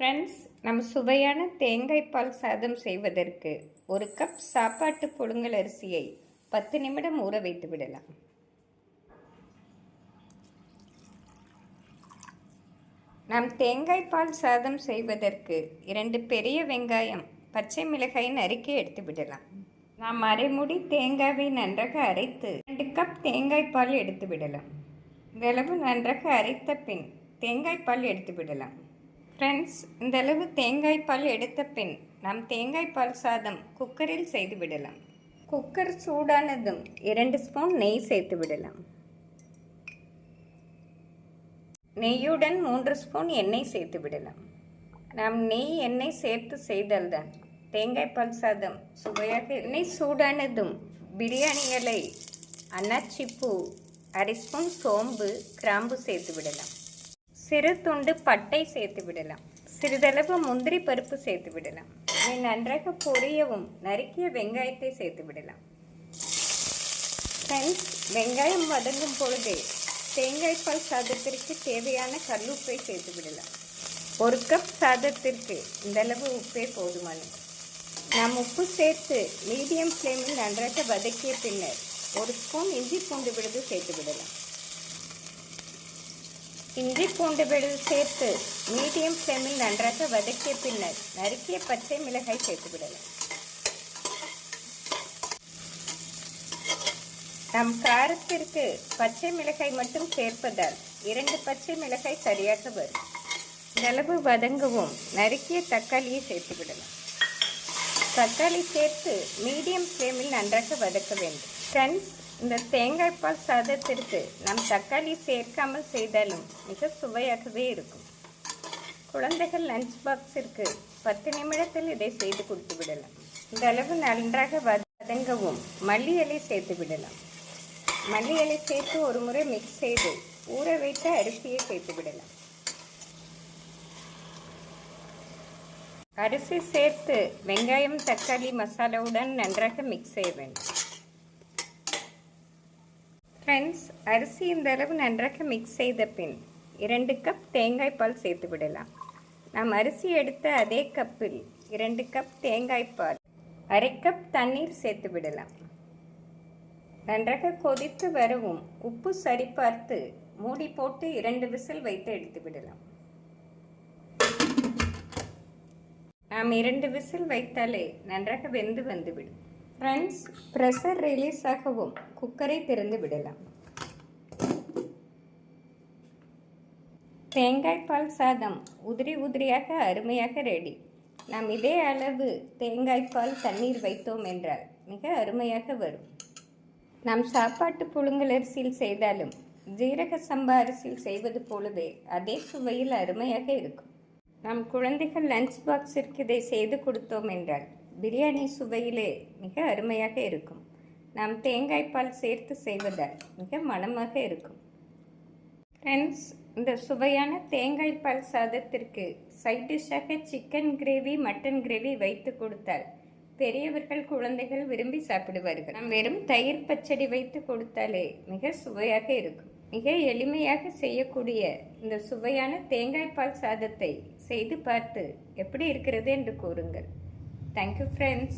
Friends, நம்ம சுவையான தேங்காய் பால் சாதம் செய்வதற்கு ஒரு கப் சாப்பாட்டு புழுங்கல் அரிசியை 10 நிமிடம் ஊற வைத்து விடலாம். நாம் தேங்காய் பால் சாதம் செய்வதற்கு 2 பெரிய வெங்காயம், பச்சை மிளகாய் நறுக்கி எடுத்து விடலாம். நாம் அரைமுடி தேங்காயை நன்றாக அரைத்து 2 கப் தேங்காய் பால் எடுத்து விடலாம். இந்த அளவு நன்றாக அரைத்த பின் தேங்காய் பால் எடுத்து விடலாம். ஃப்ரெண்ட்ஸ், இந்த அளவு தேங்காய் பால் எடுத்த பின் நாம் தேங்காய் பால் சாதம் குக்கரில் செய்து விடலாம். குக்கர் சூடானதும் 2 ஸ்பூன் நெய் சேர்த்து விடலாம். நெய்யுடன் 3 ஸ்பூன் எண்ணெய் சேர்த்து விடலாம். நாம் நெய் எண்ணெய் சேர்த்து செய்தால்தான் தேங்காய் பால் சாதம் சுவையாக. எண்ணெய் சூடானதும் பிரியாணி இலை, அன்னாச்சி பூ, அரை ஸ்பூன் சோம்பு, கிராம்பு சேர்த்து விடலாம். சிறு துண்டு பட்டை சேர்த்து விடலாம். சிறிதளவு முந்திரி பருப்பு சேர்த்து விடலாம். இதை நன்றாக பொரியவும் நறுக்கிய வெங்காயத்தை சேர்த்து விடலாம். ஃப்ரெண்ட்ஸ், வெங்காயம் வதங்கும் பொழுது தேங்காய் பால் சாதத்திற்கு தேவையான கல்லுப்பை சேர்த்து விடலாம். 1 கப் சாதத்திற்கு இந்தளவு உப்பே போதுமானது. நாம் உப்பு சேர்த்து மீடியம் ஃப்ளேமில் நன்றாக வதக்கிய பின்னர் 1 ஸ்பூன் இஞ்சி பூண்டு விழுது சேர்த்து விடலாம். இஞ்சி பூண்டு விழுது சேர்த்து மீடியம் ஃப்ளேமில் நன்றாக வதக்கிய பின்னர் நறுக்கிய பச்சை மிளகாய் சேர்த்து விடலாம். நம் காரத்திற்கு பச்சை மிளகாய் மட்டும் சேர்ப்பதால் 2 பச்சை மிளகாய் சரியாக வரும். அளவு வதங்கவும் நறுக்கிய தக்காளியை சேர்த்து விடலாம். தக்காளி சேர்த்து மீடியம் ஃப்ளேமில் நன்றாக வதக்க வேண்டும். ஃப்ரெண்ட்ஸ், இந்த தேங்காய் பால் சாதத்திற்கு நாம் தக்காளி சேர்க்காமல் செய்தாலும் மிக சுவையாகவே இருக்கும். குழந்தைகள் லஞ்ச் பாக்ஸிற்கு 10 நிமிடத்தில் இதை செய்து கொடுத்து விடலாம். இந்த அளவு நன்றாக வதங்கவும் மல்லி இலை சேர்த்து விடலாம். மல்லி இலை சேர்த்து ஒரு முறை மிக்ஸ் செய்து ஊற வைத்த அரிசியை சேர்த்து விடலாம். அரிசி சேர்த்து வெங்காயம், தக்காளி மசாலாவுடன் நன்றாக மிக்ஸ் செய்ய வேண்டும். ஃப்ரெண்ட்ஸ், அரிசி இந்த அளவு நன்றாக மிக்ஸ் செய்த பின் 2 கப் தேங்காய் பால் சேர்த்து விடலாம். நாம் அரிசி எடுத்த அதே கப்பில் 2 கப் தேங்காய் பால், அரை கப் தண்ணீர் சேர்த்து விடலாம். நன்றாக கொதித்து வரவும் உப்பு சரி பார்த்து மூடி போட்டு 2 விசில் வைத்து எடுத்து விடலாம். நாம் 2 விசில் வைத்தாலே நன்றாக வெந்து வந்துவிடும். ஃப்ரெண்ட்ஸ், ப்ரெஷர் ரிலீஸ் ஆகவும் குக்கரை திறந்து விடலாம். தேங்காய் பால் சாதம் உதிரி உதிரியாக அருமையாக ரெடி. நாம் இதே அளவு தேங்காய் பால் தண்ணீர் வைத்தோம் என்றால் மிக அருமையாக வரும். நாம் சாப்பாட்டு புழுங்கல் அரிசியில் செய்தாலும் ஜீரக சம்பா அரிசியில் செய்வது போலவே அதே சுவையில் அருமையாக இருக்கும். நம் குழந்தைகள் லஞ்ச் பாக்ஸிற்கு இதை செய்து கொடுத்தோம் என்றால் பிரியாணி சுவையிலே மிக அருமையாக இருக்கும். நாம் தேங்காய் பால் சேர்த்து செய்வதால் மிக மணமாக இருக்கும். ஃப்ரெண்ட்ஸ், இந்த சுவையான தேங்காய் பால் சாதத்திற்கு சைட் டிஷ்ஷாக சிக்கன் கிரேவி, மட்டன் கிரேவி வைத்து கொடுத்தால் பெரியவர்கள், குழந்தைகள் விரும்பி சாப்பிடுவார்கள். நாம் வெறும் தயிர் பச்சடி வைத்து கொடுத்தாலே மிக சுவையாக இருக்கும். மிக எளிமையாக செய்யக்கூடிய இந்த சுவையான தேங்காய் பால் சாதத்தை செய்து பார்த்து எப்படி இருக்கிறது என்று கூறுங்கள். Thank you, friends.